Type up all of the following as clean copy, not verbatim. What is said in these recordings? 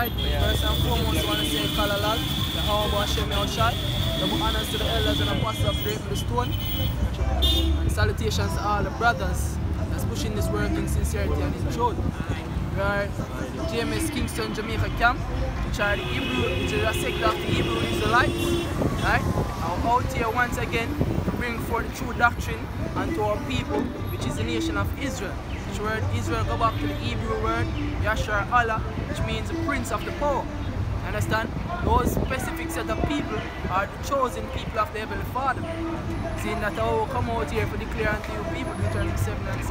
Alright, first and foremost, I want to say Kalalal, the Honorable Hashem Yahushai, double honors to the elders and apostles of Great Stone, and salutations to all the brothers that's pushing this work in sincerity and in truth. We are JMS Kingston, Jamaica camp, which are the Hebrew, which is a sect of the Hebrew Israelites. Right? I'm out here once again to bring forth the true doctrine unto our people, which is the nation of Israel. Which word Israel go back to the Hebrew word Yashar Allah, which means the prince of the power. Understand? Those specific set of people are the chosen people of the Heavenly Father. Seeing that I will come out here for declare unto you people Deuteronomy 7 and 6.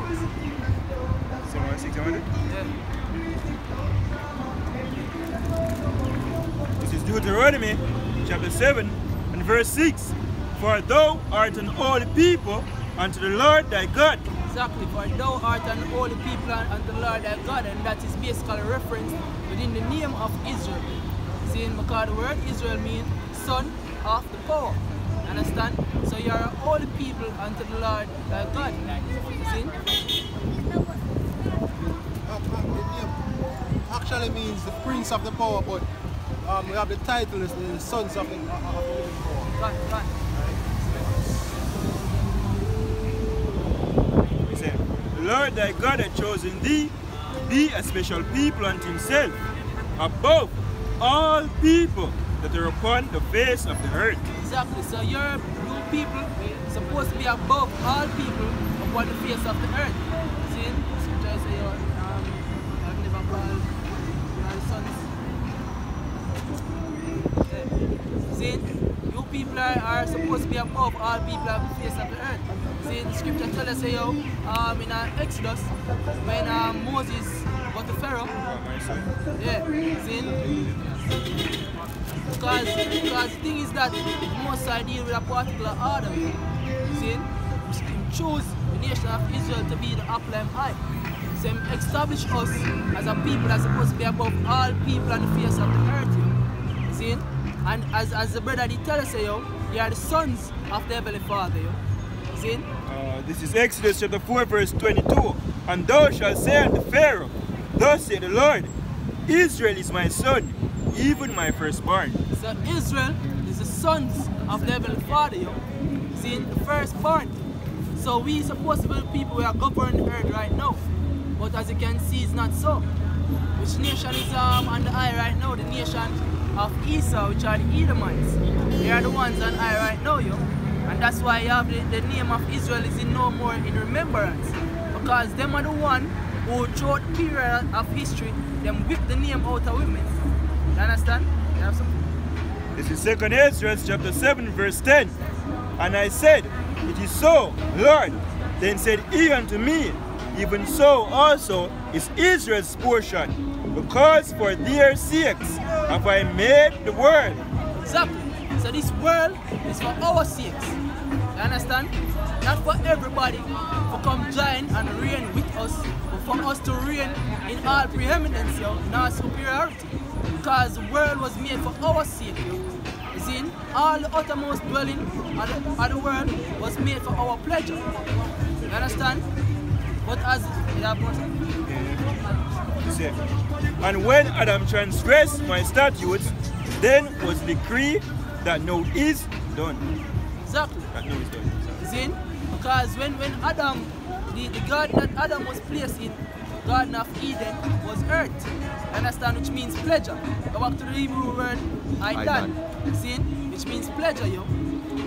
7 and 6, yeah. This is Deuteronomy chapter 7 and verse 6. For thou art an holy people unto the Lord thy God. Exactly, for thou art an holy people unto the Lord thy God, and that is basically a reference within the name of Israel. Seeing because the word Israel means son of the power. Understand? So you are a holy people unto the Lord thy God. See? Actually means the prince of the power, but we have the title is the sons of the living power. Right. He said, the Lord thy God hath chosen thee to be a special people unto himself, above all people that are upon the face of the earth. Exactly. So you people supposed to be above all people upon the face of the earth. See? Scripture say I've never called my sons. See? You people are supposed to be above all people on the face of the earth. See, the scripture tells us in Exodus when Moses got to Pharaoh. Yeah, see? Because the thing is that most I deal with a particular order. See? He chose the nation of Israel to be the apple of eye. So he established us as a people that are supposed to be above all people on the face of the earth. See? And as the brother did tell us, you are the sons of the Heavenly Father. See? This is Exodus chapter 4 verse 22. And thou shalt say unto Pharaoh, thus saith the Lord, Israel is my son, even my firstborn. So Israel is the sons of the Heavenly Father. See, the firstborn. So we supposed to be the people who are governing the earth right now. But as you can see, it's not so. Which nation is on the eye right now? The nation of Esau, which are the Edomites. They are the ones on eye right now, and that's why you have the name of Israel is in no more in remembrance. Because them are the one who throughout the period of history, them whip the name out of women. You understand? You have something? This is 2 Ezra chapter 7 verse 10. And I said, it is so, Lord. Then said he unto me, even so also is Israel's portion, because for their sakes have I made the world. Exactly. So this world is for our sakes. You understand? Not for everybody to come join and reign with us, but for us to reign in all preeminence, in our superiority. Because the world was made for our sake. You see, all the uttermost dwelling of the world was made for our pleasure. You understand? But as and when Adam transgressed my statutes, then was the decree that now is done. Exactly. That now is done. You see? Because when Adam, the garden that Adam was placed in, Garden of Eden, was earth. Understand? Which means pleasure. Go back to the Hebrew word Aidan. See? Which means pleasure,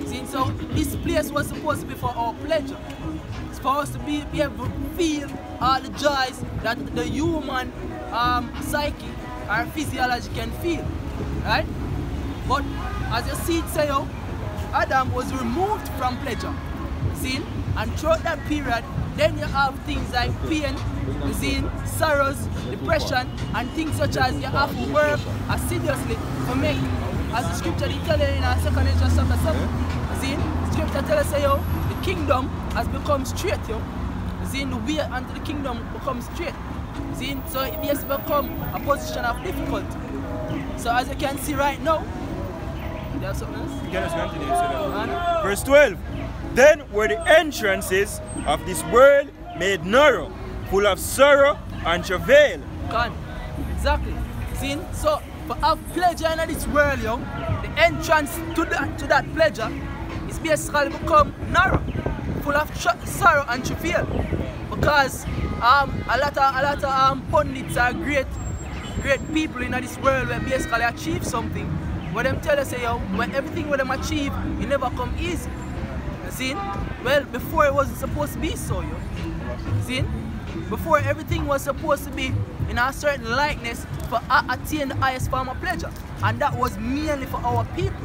See? So this place was supposed to be for our pleasure. It's for us to be able to feel all the joys that the human psyche or physiology can feel. Right? But as you see it say, Adam was removed from pleasure. See? And throughout that period, then you have things like pain, sorrows, depression, and things such as you have to work assiduously to make, as the scripture tells you in 2 Ezra chapter 7. See? Scripture tells us the kingdom has become straight. See? The way unto the kingdom becomes straight. See? So it has become a position of difficulty. So as you can see right now, there's something else? You can continue, so verse 12. Then were the entrances of this world made narrow, full of sorrow and travail. Exactly. See? So, for have pleasure in this world, yo, the entrance to that pleasure is basically become narrow, full of sorrow and travail. Because a lot of pundits are great people in this world where basically achieve something. Where them tell us, say, yo, when everything with them achieve, it never come easy. You see? Well, before it wasn't supposed to be so, yo. See? Before everything was supposed to be in a certain likeness for attain the highest form of pleasure. And that was mainly for our people.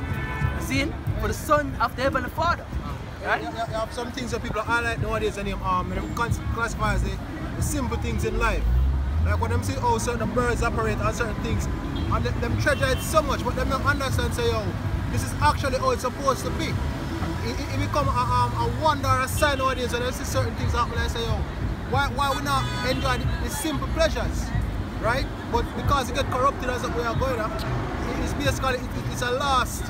See? For the Son of the Heavenly Father. Right? You have some things that people highlight nowadays and them classify as the simple things in life. Like when them say, oh, certain birds operate on certain things, and them treasure it so much, but them don't understand, say, oh, this is actually how it's supposed to be. It become a wonder or a sign nowadays when I see certain things happen, I say, oh, why we not enjoy the simple pleasures, right? But because it get corrupted as we are going up, it's basically, it's a lost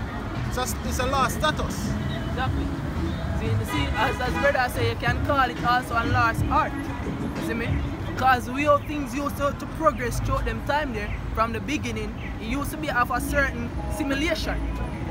status. Exactly. See, as brother say, you can call it also a lost art. You see me? Because we all things used to progress throughout them time there, from the beginning, it used to be of a certain simulation,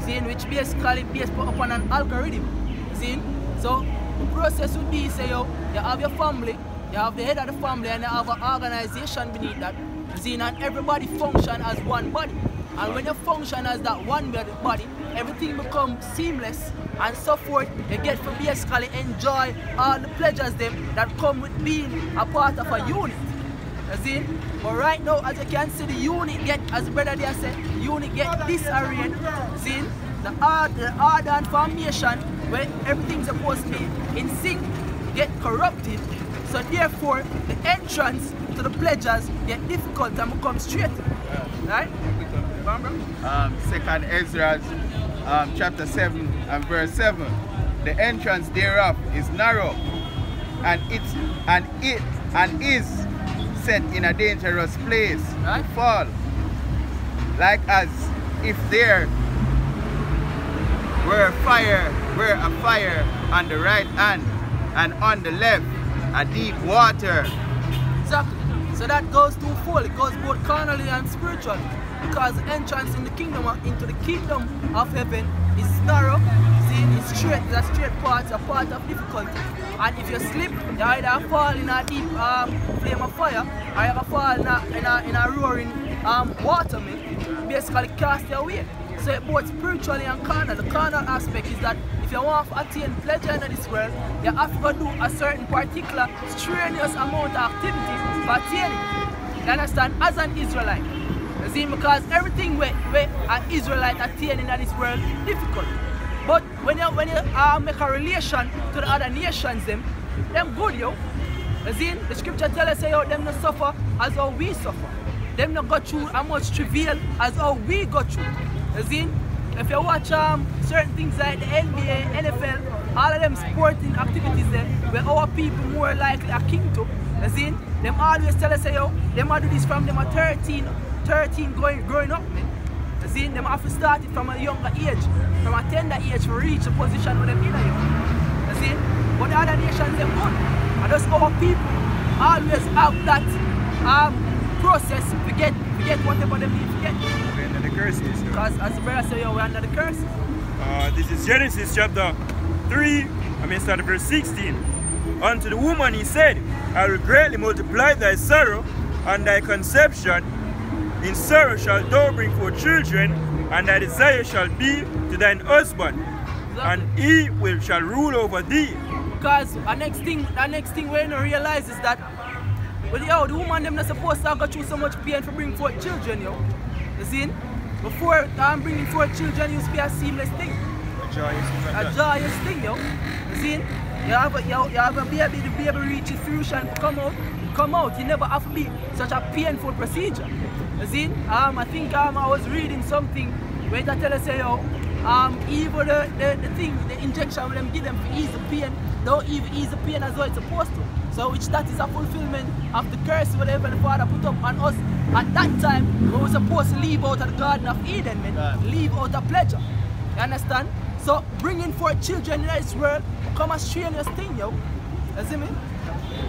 see, which basically based upon an algorithm. See? So the process would be, say, yo, you have your family, you have the head of the family, and you have an organization beneath that. See, and everybody function as one body. And when you function as that one body, everything becomes seamless and so forth. You get to basically enjoy all the pleasures that come with being a part of a unit. You see? But right now, as you can see, the unit get, as the brother there said, the unit get disarranged. See? The order and formation where everything's supposed to be in sync get corrupted. So therefore, the entrance to the pleasures get difficult and become straight. Right? Second Ezra chapter 7 and verse 7. The entrance thereof is narrow, and is set in a dangerous place to fall, like as if there were a fire on the right hand, and on the left a deep water. Exactly. So that goes twofold. It goes both carnally and spiritually. Because the entrance into the kingdom of heaven is narrow, see, it's straight, it's a straight path, it's a path of difficulty. And if you slip, you either fall in a deep flame of fire, or you fall in a roaring water, basically cast you away. So both spiritually and carnal. The carnal aspect is that if you want to attain pleasure in this world, you have to do a certain particular strenuous amount of activity to attain it. You understand? As an Israelite. See, because everything where an Israelite attaining in this world difficult. But when you make a relation to the other nations, them good, yo. See, the scripture tells us, yo, them not suffer as how we suffer. Them not go through as much travail as how we go through. See, if you watch certain things like the NBA, NFL, all of them sporting activities there, where our people more likely are king to. See, them always tell us, yo, them do this from them at 13 growing up, man. You see, them have to start it from a younger age, from a tender age to reach a position where them in a you see? But the other nations, them good. And just our people always have that process to get whatever they need to get. We're under the curses. Because as the brother said, we're under the curses. This is Genesis chapter 3, start at verse 16. Unto the woman he said, I will greatly multiply thy sorrow and thy conception. In sorrow shalt thou bring forth children, and thy desire shall be to thine husband, and he shall rule over thee. Because the next thing we realize is that, well, yo, the woman them not supposed to go through so much pain for bringing forth children, yo. You see? Before bringing forth children used to be a seamless thing. A joyous thing, yo. You see? You have a baby, the baby reaches fruition to come out. You never have to be such a painful procedure. You see? I think I was reading something where they tell us, yo, even the injection when them give them to ease the pain, don't even ease the pain as though it's supposed to. So which that is a fulfillment of the curse whatever the Father put up on us at that time. We were supposed to leave out of the Garden of Eden, man. Leave out of pleasure. You understand? So bringing forth children in this world become a strenuous thing, yo. You see me?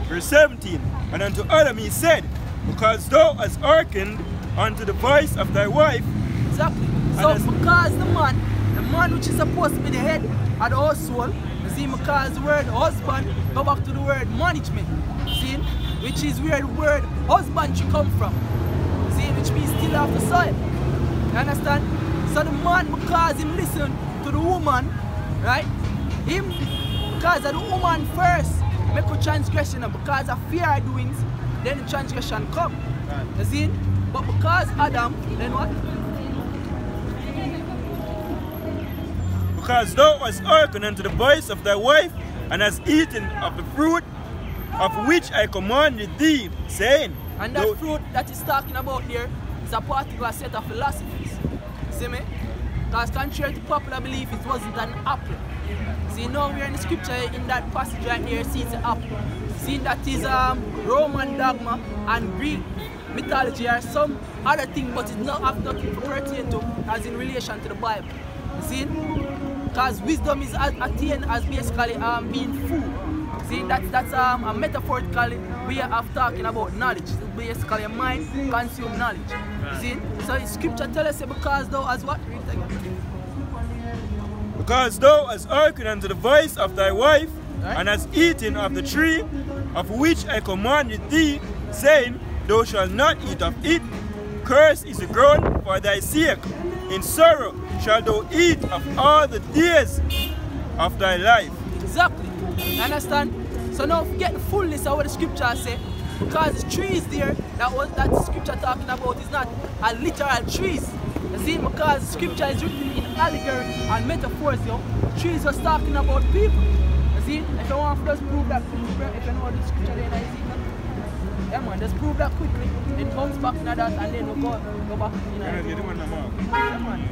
Verse 17. And unto Adam he said, because thou hast hearkened unto the voice of thy wife. Exactly. So because the man which is supposed to be the head of the household, you see, because the word husband go back to the word management. See, which is where the word husband should come from. See, which means still of the soil. You understand? So the man, because him listen to the woman, right? Him, because of the woman first, make a transgression, and because of fear of doings, then the transgression come. Right. You see? But because Adam, then what? Because thou hast hearkened unto the voice of thy wife, and hast eaten of the fruit of which I commanded thee, saying. And that fruit that he's talking about there is a particular set of philosophies. See me? Because contrary to popular belief, it wasn't an apple. See, now we're in the scripture in that passage right here, see it's an apple. See, that is Roman dogma and Greek mythology or some other thing, but it not have nothing to pertain to as in relation to the Bible. You see? Because wisdom is attained as basically being full. See, that's a metaphorical way of talking about knowledge. It's basically a mind consume knowledge. You see? So the scripture tells us because thou as what? Read it again. Because thou hast hearkened unto the voice of thy wife, Right. and hast eaten of the tree of which I commanded thee, saying, Thou shalt not eat of it. Cursed is the ground for thy sake. In sorrow shalt thou eat of all the days of thy life. Exactly. You understand? So now forget the fullness of what the scripture say. Because the trees there, that the scripture talking about is not a literal trees. You see, because the scripture is written in allegory and metaphors, yo. Trees was talking about people. You see, if you want to just prove that, if you know what the scripture there is, yeah man, just prove that quickly. It comes back to that and then we'll go back. Yeah man.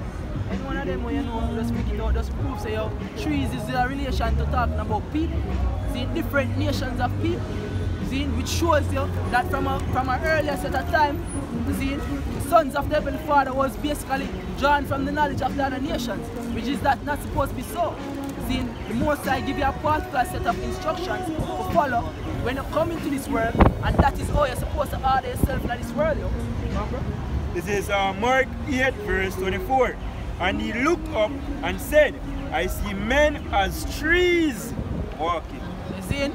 Any one of them where you know, just pick it out, just prove say yo, trees is a relation to talking about people. See, different nations of people. See, which shows you that from an earlier set of time, see, the sons of the Heavenly Father was basically drawn from the knowledge of the other nations, which is that not supposed to be so. See, the Most High give you a particular set of instructions to follow when you come into this world, and that is how you're supposed to order yourself in this world, yo. Remember? This is Mark 8 verse 24. And he looked up and said, I see men as trees walking. You see?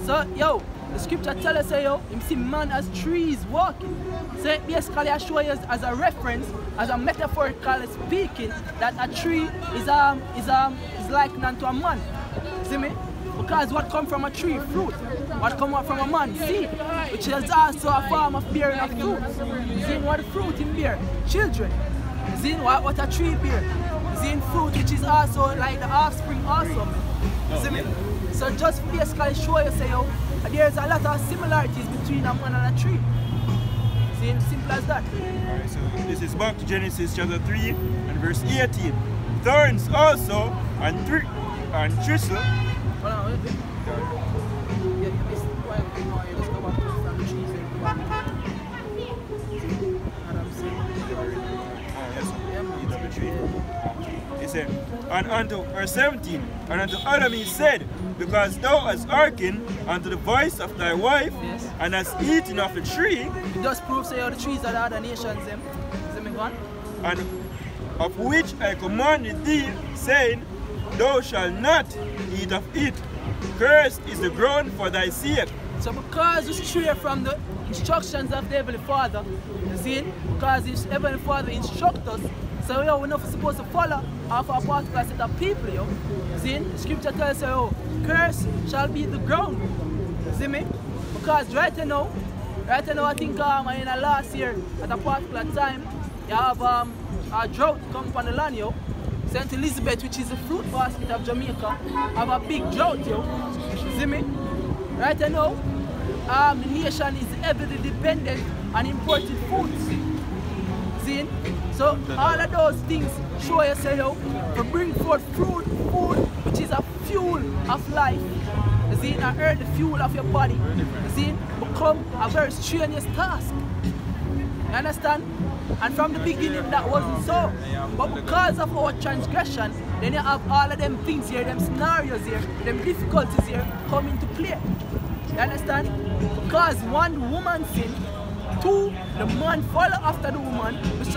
So, yo, the scripture tells us, yo, you see man as trees walking. So it basically I show you as a reference, as a metaphorical speaking, that a tree is likened unto a man. See me? Because what come from a tree? Fruit. What come out from a man? Seed. Which is also a form of bearing of fruit. See what the fruit in bear? Children. See what a tree bear? See fruit, which is also like the offspring also. See me? So just basically show you say, yo, there's a lot of similarities between a man and a tree. See, simple as that. Alright, so this is back to Genesis chapter 3 and verse 18. Thorns also and thistle. Hold on, wait. Yeah, you missed the point. You just go back from the trees and go back. Adam said, Eat of the tree. He said, and unto verse 17, and unto Adam he said, because thou hast hearkened unto the voice of thy wife, yes, and hast eaten of the tree, it just proves that the trees are the other nations, them. See me go on? and of which I commanded thee, saying, Thou shalt not eat of it. Cursed is the ground for thy sake. So because you stray from the instructions of the Heavenly Father, you see, because the Heavenly Father instructs us, so yo, we're not supposed to follow off a particular set of people, yo. You see, the scripture tells us, yo, curse shall be the ground. You see me? Because right now I think in the last year, at a particular time, you have a drought come upon the land, yo. St. Elizabeth, which is the fruit basket of Jamaica, have a big drought, yo. You see me? Right now, the nation is heavily dependent on imported foods. See? So all of those things show you, say, yo, to bring forth food, which is a fuel of life. You see, and earth the fuel of your body. You see, become a very strenuous task. You understand? And from the beginning that wasn't so. But because of our transgression, then you have all of them things here, them scenarios here, them difficulties here come into play. You understand? Because one woman sin, Two, the man follow after the woman.